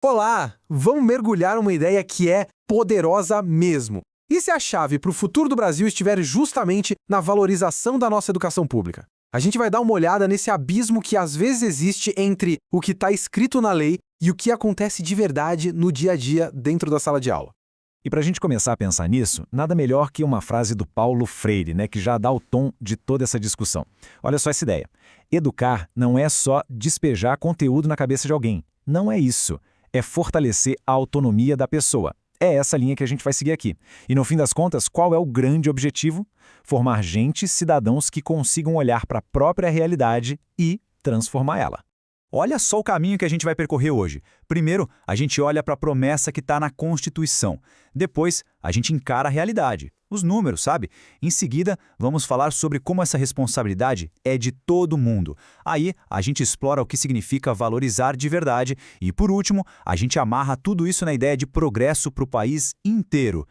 Olá! Vamos mergulhar uma ideia que é poderosa mesmo. E se a chave para o futuro do Brasil estiver justamente na valorização da nossa educação pública? A gente vai dar uma olhada nesse abismo que às vezes existe entre o que está escrito na lei e o que acontece de verdade no dia a dia dentro da sala de aula. E para a gente começar a pensar nisso, nada melhor que uma frase do Paulo Freire, que já dá o tom de toda essa discussão. Olha só essa ideia. Educar não é só despejar conteúdo na cabeça de alguém. Não é isso. É fortalecer a autonomia da pessoa. É essa linha que a gente vai seguir aqui. E no fim das contas, qual é o grande objetivo? Formar cidadãos que consigam olhar para a própria realidade e transformar ela. Olha só o caminho que a gente vai percorrer hoje. Primeiro, a gente olha para a promessa que está na Constituição. Depois, a gente encara a realidade, os números, sabe? Em seguida, vamos falar sobre como essa responsabilidade é de todo mundo. Aí, a gente explora o que significa valorizar de verdade. E, por último, a gente amarra tudo isso na ideia de progresso para o país inteiro.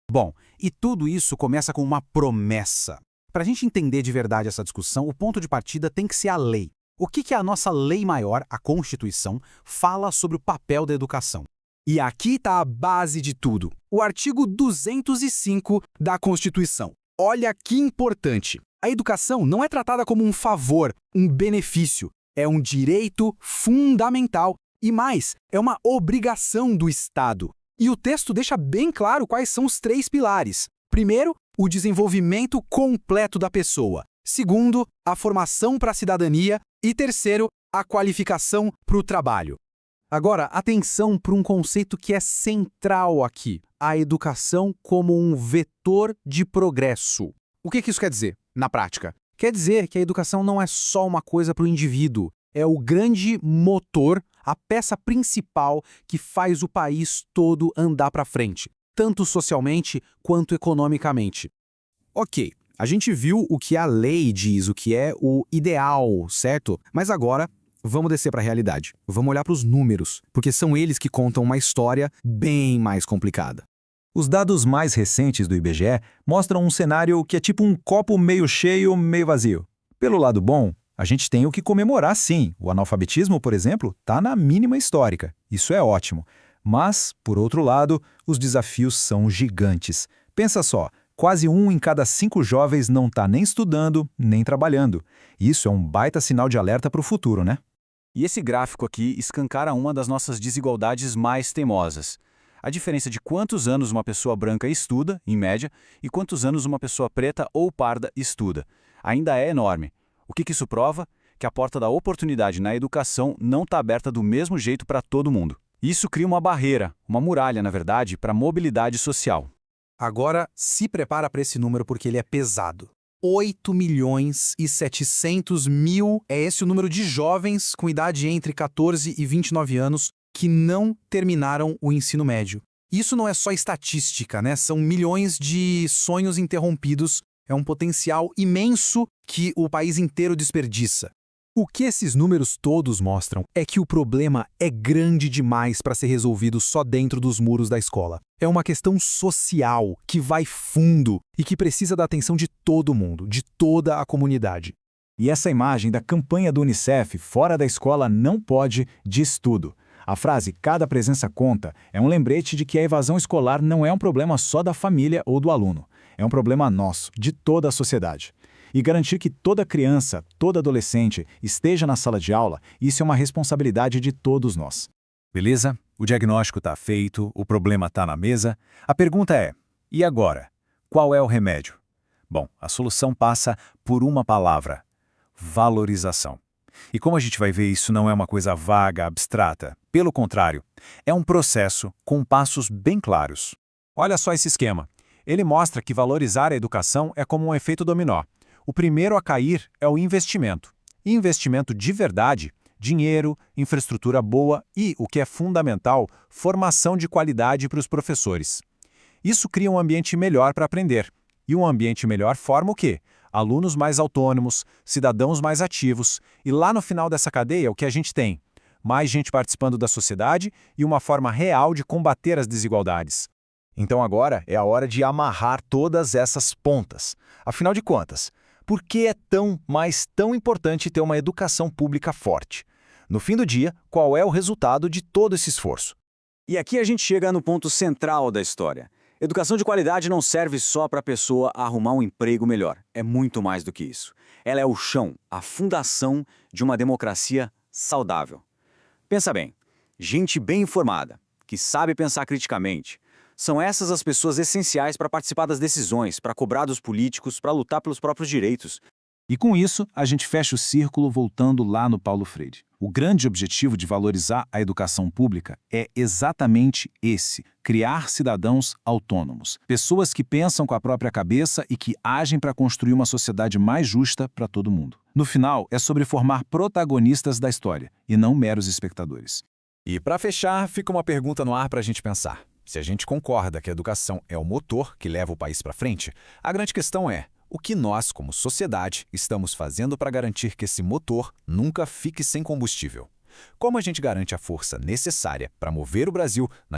Bom, e tudo isso começa com uma promessa. Para a gente entender de verdade essa discussão, o ponto de partida tem que ser a lei. O que a nossa lei maior, a Constituição, fala sobre o papel da educação? E aqui está a base de tudo, o artigo 205 da Constituição. Olha que importante! A educação não é tratada como um favor, um benefício. É um direito fundamental e, mais, é uma obrigação do Estado. E o texto deixa bem claro quais são os 3 pilares. Primeiro, o desenvolvimento completo da pessoa. Segundo, a formação para a cidadania. E terceiro, a qualificação para o trabalho. Agora, atenção para um conceito que é central aqui: a educação como um vetor de progresso. O que isso quer dizer, na prática? Quer dizer que a educação não é só uma coisa para o indivíduo, é o grande motor, a peça principal que faz o país todo andar para frente, tanto socialmente quanto economicamente. Ok. A gente viu o que a lei diz, o que é o ideal, certo? Mas agora, vamos descer para a realidade. Vamos olhar para os números, porque são eles que contam uma história bem mais complicada. Os dados mais recentes do IBGE mostram um cenário que é tipo um copo meio cheio, meio vazio. Pelo lado bom, a gente tem o que comemorar sim. O analfabetismo, por exemplo, está na mínima histórica. Isso é ótimo. Mas, por outro lado, os desafios são gigantes. Pensa só. Quase 1 em cada 5 jovens não está nem estudando, nem trabalhando. Isso é um baita sinal de alerta para o futuro, né? E esse gráfico aqui escancara uma das nossas desigualdades mais teimosas. A diferença de quantos anos uma pessoa branca estuda, em média, e quantos anos uma pessoa preta ou parda estuda. Ainda é enorme. O que isso prova? Que a porta da oportunidade na educação não está aberta do mesmo jeito para todo mundo. Isso cria uma barreira, uma muralha, na verdade, para a mobilidade social. Agora, se prepara para esse número porque ele é pesado. 8.700.000 é esse o número de jovens com idade entre 14 e 29 anos que não terminaram o ensino médio. Isso não é só estatística, né? São milhões de sonhos interrompidos. É um potencial imenso que o país inteiro desperdiça. O que esses números todos mostram é que o problema é grande demais para ser resolvido só dentro dos muros da escola. É uma questão social que vai fundo e que precisa da atenção de todo mundo, de toda a comunidade. E essa imagem da campanha do Unicef fora da escola não pode diz tudo. A frase "cada presença conta" é um lembrete de que a evasão escolar não é um problema só da família ou do aluno. É um problema nosso, de toda a sociedade. E garantir que toda criança, todo adolescente esteja na sala de aula, isso é uma responsabilidade de todos nós. Beleza? O diagnóstico está feito, o problema está na mesa. A pergunta é, e agora? Qual é o remédio? Bom, a solução passa por uma palavra: valorização. E como a gente vai ver, isso não é uma coisa vaga, abstrata. Pelo contrário, é um processo com passos bem claros. Olha só esse esquema. Ele mostra que valorizar a educação é como um efeito dominó. O primeiro a cair é o investimento. E investimento de verdade, dinheiro, infraestrutura boa e, o que é fundamental, formação de qualidade para os professores. Isso cria um ambiente melhor para aprender. E um ambiente melhor forma o quê? Alunos mais autônomos, cidadãos mais ativos. E lá no final dessa cadeia, o que a gente tem? Mais gente participando da sociedade e uma forma real de combater as desigualdades. Então agora é a hora de amarrar todas essas pontas. Afinal de contas, por que é tão importante ter uma educação pública forte? No fim do dia, qual é o resultado de todo esse esforço? E aqui a gente chega no ponto central da história. Educação de qualidade não serve só para a pessoa arrumar um emprego melhor. É muito mais do que isso. Ela é o chão, a fundação de uma democracia saudável. Pensa bem, gente bem informada, que sabe pensar criticamente, são essas as pessoas essenciais para participar das decisões, para cobrar dos políticos, para lutar pelos próprios direitos. E com isso, a gente fecha o círculo voltando lá no Paulo Freire. O grande objetivo de valorizar a educação pública é exatamente esse: criar cidadãos autônomos, pessoas que pensam com a própria cabeça e que agem para construir uma sociedade mais justa para todo mundo. No final, é sobre formar protagonistas da história e não meros espectadores. E para fechar, fica uma pergunta no ar para a gente pensar. Se a gente concorda que a educação é o motor que leva o país para frente, a grande questão é: o que nós, como sociedade, estamos fazendo para garantir que esse motor nunca fique sem combustível? Como a gente garante a força necessária para mover o Brasil na